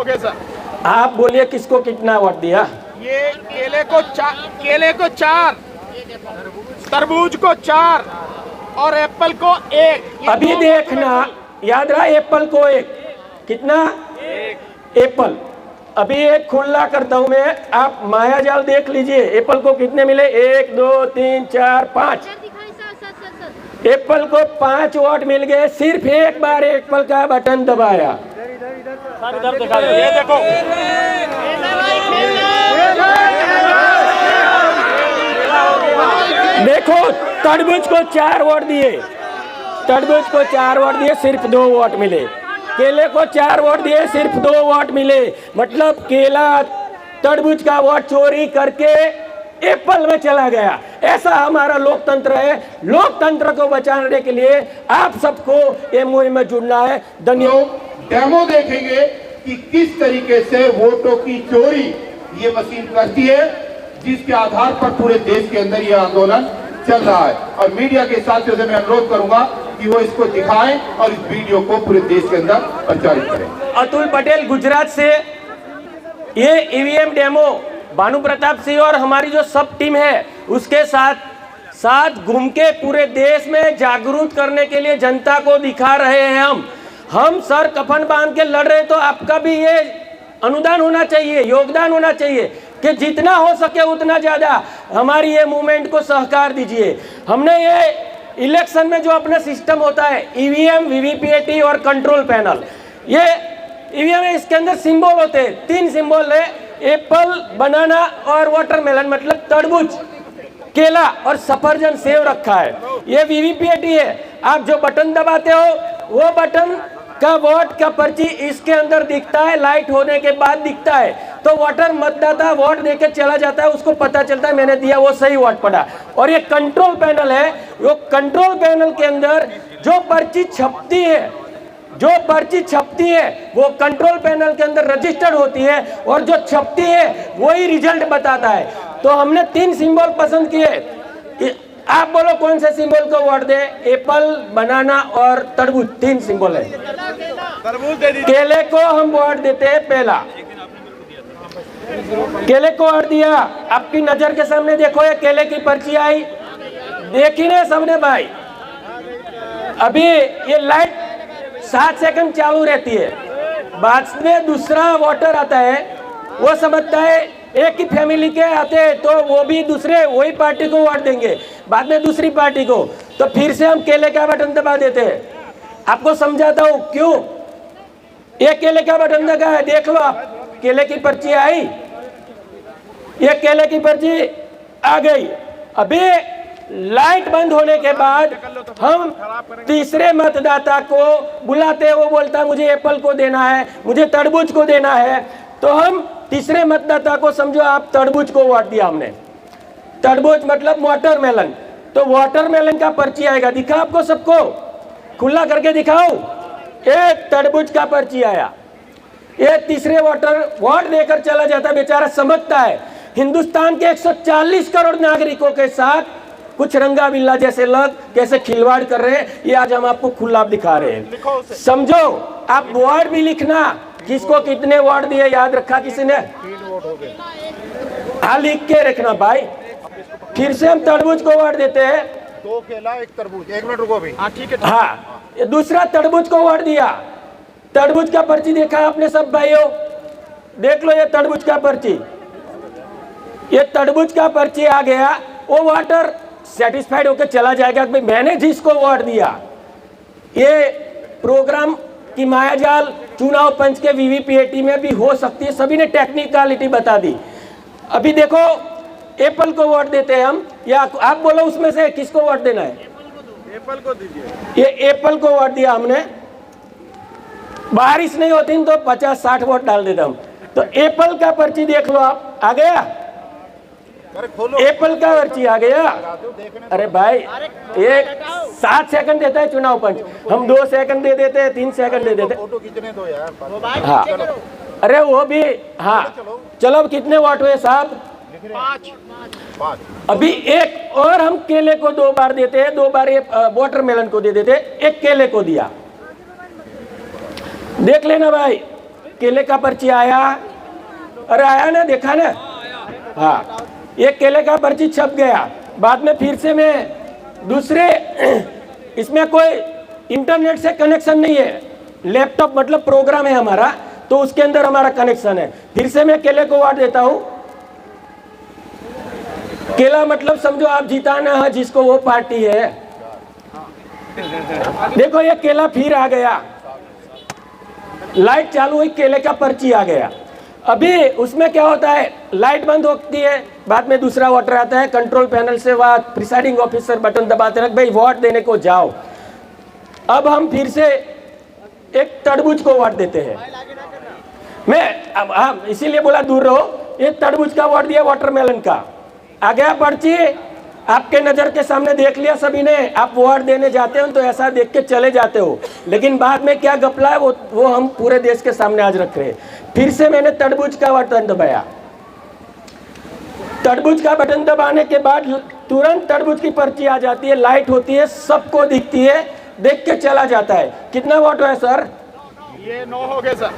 Okay sir, आप बोलिए किसको कितना वोट दिया। ये केले को 4, तरबूज को 4 और एप्पल को 1। अभी देखना, याद रहा, एप्पल को 1 कितना, एप्पल। अभी एक खुला करता हूं मैं, आप मायाजाल देख लीजिए, एप्पल को कितने मिले, 1 2 3 4 5। एप्पल को 5 वोट मिल गए, सिर्फ एक बार एप्पल का बटन दबाया। ये देखो, देखो तरबूज को 4 वोट दिए, तरबूज को 4 वोट दिए, सिर्फ 2 वोट मिले। केले को 4 वोट दिए, सिर्फ 2 वोट मिले। मतलब केला तरबूज का वोट चोरी करके एप्पल में चला गया। ऐसा हमारा लोकतंत्र है। लोकतंत्र को बचाने के लिए आप सबको ये मुहिम में जुड़ना है। धन्यवाद। डेमो देखेंगे कि किस तरीके से वोटों की चोरी ये मशीन करती है, जिसके आधार पर पूरे देश के अंदर ये आंदोलन चल रहा है। और मीडिया के साथियों से मैं अनुरोध करूंगा कि वो इसको दिखाएं और इस वीडियो को पूरे देश के अंदर प्रचारित करें। अतुल पटेल गुजरात से ये ईवीएम डेमो भानु प्रताप सिंह और हमारी जो सब टीम है उसके साथ घूम के पूरे देश में जागरूक करने के लिए जनता को दिखा रहे हैं। हम सर कफन बांध के लड़ रहे, तो आपका भी ये अनुदान होना चाहिए, योगदान होना चाहिए कि जितना हो सके उतना ज्यादा हमारी ये मूवमेंट को सहकार दीजिए। हमने ये इलेक्शन में जो अपना सिस्टम होता है, ईवीएम, वीवीपीएटी और कंट्रोल पैनल, ये ईवीएम है, इसके अंदर सिंबल होते हैं, 3 सिंबल है, एप्पल, बनाना और वाटरमेलन, मतलब तरबूज, केला और सफरजन, सेव रखा है। ये वीवीपीएटी है। आप जो बटन दबाते हो वो बटन का वोट का पर्ची इसके अंदर दिखता है, लाइट होने के बाद दिखता है। तो वोटर मतदाता वोट देके चला जाता है, उसको पता चलता है मैंने दिया, वो सही वोट पड़ा। और ये कंट्रोल पैनल है, वो कंट्रोल पैनल के अंदर जो पर्ची छपती है वो कंट्रोल पैनल के अंदर रजिस्टर्ड होती है, और जो छपती है वही रिजल्ट बताता है। तो हमने 3 सिंबल पसंद किए। आप बोलो कौन से सिंबल को वोट दे? एप्पल, बनाना और तरबूज, 3 सिंबल है। तरबूज दे दीजिए। केले को हम वोट देते हैं पहला, केले को वोट दिया। आपकी नजर के सामने देखो, ये केले की पर्ची आई, देखी ना सबने भाई। अभी ये लाइट 7 सेकंड चालू रहती है, बाद में दूसरा वोटर आता है, वो समझता है एक ही फैमिली के आते हैं तो वो भी दूसरे वही पार्टी को वोट देंगे, बाद में दूसरी पार्टी को, तो फिर से हम केले का बटन दबा देते हैं। आपको समझाता हूँ क्यों। ये केले का बटन दबा है, देख लो आप, केले की पर्ची आई, ये केले की पर्ची आ गई। अभी लाइट बंद होने के बाद हम तीसरे मतदाता को बुलाते हैं, वो बोलता है मुझे एप्पल को देना है, मुझे तरबूज को देना है। तो हम तीसरे मतदाता को, समझो आप तरबूज को वोट दिया हमने, तरबूज मतलब वाटरमेलन, तो वाटरमेलन का पर्ची आएगा, दिखा आपको सबको, खुला करके दिखाओ। एक तरबूज का पर्ची आया, ये तीसरे वोट देकर चला जाता, बेचारा समझता है हिंदुस्तान के 140 करोड़ नागरिकों के साथ कुछ रंगा बिल्ला जैसे लोग कैसे खिलवाड़ कर रहे हैं, ये आज हम आपको खुला दिखा रहे हैं। समझो, आप वोट भी लिखना, किसको कितने वोट दिए याद रखा किसी ने? 3 वोट हो गए। हाँ, लिख के रखना भाई। फिर से हम तरबूज को वोट देते हैं, 2 केला 1 तरबूज। 1 मिनट रुको भी। हाँ ठीक है। हाँ, ये दूसरा तरबूज को वोट दिया। तरबूज का पर्ची देखा आपने सब भाइयों? देख लो ये तरबूज का पर्ची, ये तरबूज का पर्ची आ गया। वो वोटर सेटिस्फाइड होकर चला जाएगा कि मैंने जिसको वोट दिया। ये प्रोग्राम की मायाजाल चुनाव पंच के वीवीपीएटी में भी हो सकती है, सभी ने टेक्निकलिटी बता दी। अभी देखो, एप्पल को वोट देते हैं हम, या आप बोलो उसमें से किसको वोट देना है? एप्पल को दीजिए। ये एप्पल को वोट दिया हमने, बारिश नहीं होती तो 50-60 वोट डाल देता हम। तो एप्पल का पर्ची देख लो आप, आ गया एप्पल का पर्ची आ गया। अरे भाई, एक 7 सेकंड देता है चुनाव पंच, हम 2 सेकंड दे देते हैं, 3 सेकंड दे देते हैं। फोटो खींचने दो यार। हाँ, अरे वो भी, हाँ चलो। अब कितने वोट हुए साहब? 5। अभी एक और हम केले को 2 बार देते हैं, 2 बार वाटरमेलन को दे देते हैं, एक केले को दिया। देख लेना भाई, केले का पर्ची आया, अरे आया ना, देखा ना, हाँ, ये केले का पर्ची छप गया। बाद में फिर से मैं दूसरे, इसमें कोई इंटरनेट से कनेक्शन नहीं है, लैपटॉप मतलब प्रोग्राम है हमारा, तो उसके अंदर हमारा कनेक्शन है। फिर से मैं केले को वोट देता हूं। केला मतलब समझो आप जिताना है जिसको, वो पार्टी है। देखो ये केला फिर आ गया, लाइट चालू हुई, केले का पर्ची आ गया। अभी उसमें क्या होता है, लाइट बंद होती है, बाद में दूसरा वोटर आता है, कंट्रोल पैनल से वह प्रिसाइडिंग ऑफिसर बटन दबाते हैं, भाई वोट देने को जाओ। अब हम फिर से एक तरबूज को वोट देते हैं। मैं अब हाँ इसीलिए बोला दूर रहो, ये तरबूज का वोट दिया, वाटरमेलन का आ गया पर्ची, आपके नजर के सामने देख लिया सभी ने। आप वोट देने जाते हो तो ऐसा देख के चले जाते हो, लेकिन बाद में क्या गपला है वो हम पूरे देश के सामने आज रख रहे हैं। फिर से मैंने तरबूज का बटन दबाया, तरबूज का बटन दबाने के बाद तुरंत तरबूज की पर्ची आ जाती है, लाइट होती है, सबको दिखती है, देख के चला जाता है। कितना वोट है सर? ये 9 हो गए सर।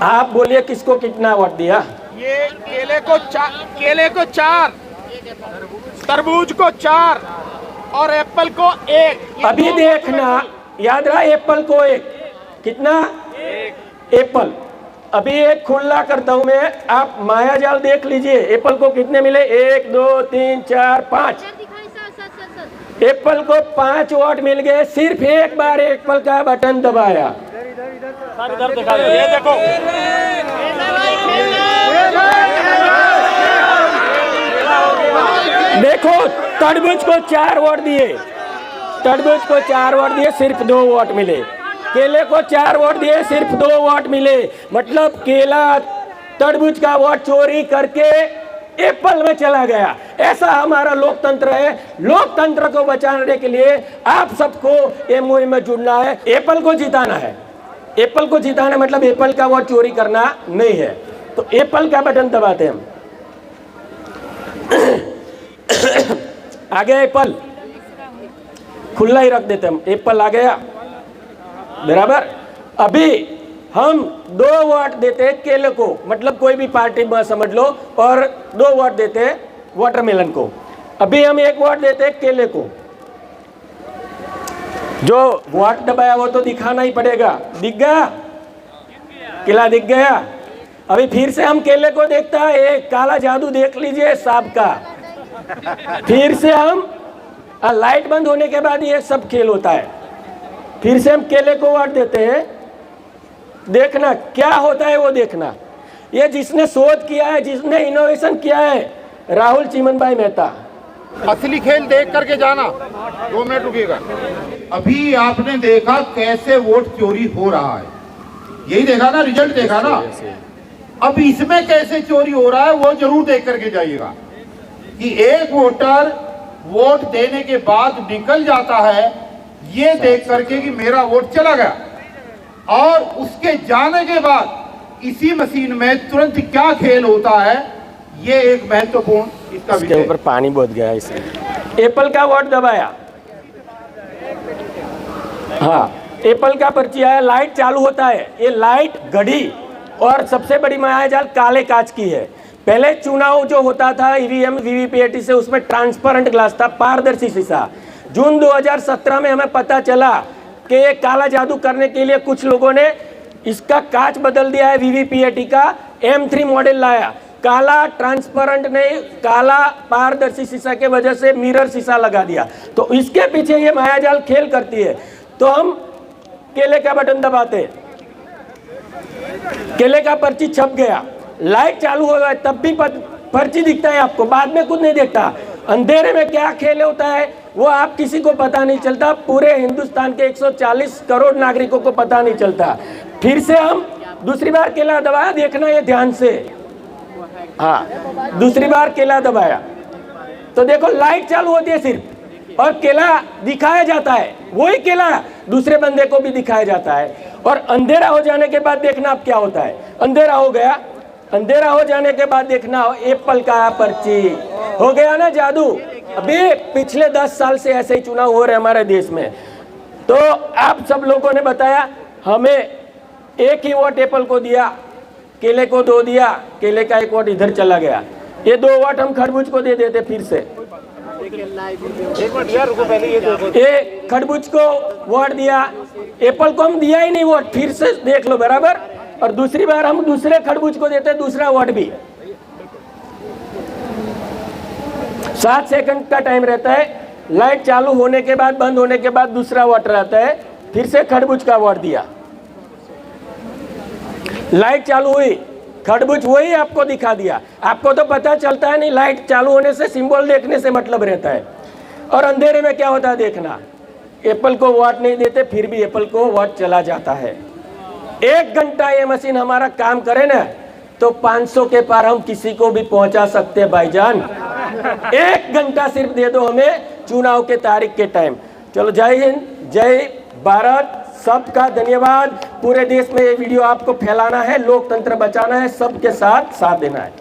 आप बोलिए किसको कितना वोट दिया? ये केले को 4, तरबूज को 4 और एप्पल को 1। अभी देखना, याद रहा, एप्पल को 1, कितना? एप्पल। अभी एक खुला करता हूं मैं, आप माया जाल देख लीजिए, एप्पल को कितने मिले? 1 2 3 4 5। एप्पल को 5 वोट मिल गए, सिर्फ एक बार एप्पल का बटन दबाया। इधर दिखा दो, ये देखो, देखो तरबूज को 4 वोट दिए, तरबूज को 4 वोट दिए, सिर्फ 2 वोट मिले। केले को 4 वोट दिए, सिर्फ 2 वोट मिले। मतलब केला तरबूज का वोट चोरी करके एप्पल में चला गया। ऐसा हमारा लोकतंत्र है। लोकतंत्र को बचाने के लिए आप सबको ये मुहिम में जुड़ना है, एप्पल को जिताना है। एप्पल को जिताना मतलब एप्पल का वोट चोरी करना नहीं है। तो एप्पल का बटन दबाते हैं हम। आ गया एप्पल, खुला ही रख देते हम, एप्पल आ गया बराबर। अभी हम 2 वोट देते हैं केले को, मतलब कोई भी पार्टी में समझ लो, और 2 वोट देते हैं वाटरमेलन को। अभी हम 1 वोट देते हैं केले को। जो वोट दबाया वो तो दिखाना ही पड़ेगा। दिख गया? केला दिख गया। अभी फिर से हम केले को देखता है, एक काला जादू देख लीजिए सांप का। फिर से हम लाइट बंद होने के बाद ये सब खेल होता है। फिर से हम केले को वोट देते हैं। देखना क्या होता है वो देखना। ये जिसने शोध किया है, जिसने इनोवेशन किया है, राहुल चिमनभाई मेहता। असली खेल देख करके जाना। 2 मिनट रुकिएगा। अभी आपने देखा कैसे वोट चोरी हो रहा है, यही देखा ना, रिजल्ट देखा ना। अब इसमें कैसे चोरी हो रहा है वो जरूर देख करके जाइएगा कि एक वोटर वोट देने के बाद निकल जाता है ये देख करके कि मेरा वोट चला गया, और उसके जाने के बाद इसी मशीन में तुरंत क्या खेल होता है, ये एक महत्वपूर्ण इसका विषय। ऊपर पानी बहुत गया इसलिए। एप्पल का वोट दबाया, हाँ एप्पल का पर्ची आया, लाइट चालू होता है। ये लाइट घड़ी और सबसे बड़ी मायाजाल काले कांच की है। पहले चुनाव जो होता था ईवीएम वीवीपीएटी से, उसमें ट्रांसपेरेंट ग्लास था, पारदर्शी शीशा। जून 2017 में हमें पता चला कि ये काला जादू करने के लिए कुछ लोगों ने इसका कांच बदल दिया है, वीवीपीएटी का M3 मॉडल लाया। काला ट्रांसपेरेंट नहीं, काला पारदर्शी शीशा के वजह से मिरर शीशा लगा दिया। तो इसके पीछे ये मायाजाल खेल करती है। तो हम केले का बटन दबाते, केले का पर्ची छप गया, लाइट चालू हो गया, तब भी पर्ची दिखता है आपको, बाद में कुछ नहीं दिखता। अंधेरे में क्या खेल होता है वो आप किसी को पता नहीं चलता। पूरे हिंदुस्तान के 140 करोड़ नागरिकों को पता नहीं चलता। फिर से हम दूसरी बार केला दबाया, देखना ये ध्यान से, हाँ दूसरी बार केला दबाया तो देखो लाइट चालू होती है सिर्फ, और केला दिखाया जाता है, वही केला दूसरे बंदे को भी दिखाया जाता है। और अंधेरा हो जाने के बाद देखना अब क्या होता है। अंधेरा हो गया, अंधेरा हो जाने के बाद देखना एप्पल का पर्ची हो गया ना जादू। अभी पिछले 10 साल से ऐसे ही चुनाव हो रहे हमारे देश में। तो आप सब लोगों ने बताया, हमें एक ही वोट एप्पल को दिया, केले को 2 दिया, केले का 1 वोट इधर चला गया। ये 2 वोट हम खरबूज को दे देते फिर से। ये खरबूज को वोट दिया, एप्पल को हम दिया ही नहीं वोट, फिर से देख लो बराबर। और दूसरी बार हम दूसरे खरबूज को देते दूसरा वोट भी। 7 सेकंड का टाइम रहता है, लाइट चालू होने के बाद बंद होने के बाद दूसरा वोट रहता है, फिर से खरबूज का वोट दिया। लाइट चालू हुई, खरबूज वही आपको दिखा दिया। आपको तो पता चलता है नहीं, लाइट चालू होने से सिंबल देखने से मतलब रहता है। और अंधेरे में क्या होता है देखना। एप्पल को वोट नहीं देते फिर भी एप्पल को वोट चला जाता है। 1 घंटा ये मशीन हमारा काम करे ना तो 500 के पार हम किसी को भी पहुंचा सकते हैं भाईजान। 1 घंटा सिर्फ दे दो हमें चुनाव के तारीख के टाइम। चलो जय हिंद, जय भारत, सबका धन्यवाद। पूरे देश में ये वीडियो आपको फैलाना है, लोकतंत्र बचाना है, सबके साथ देना है।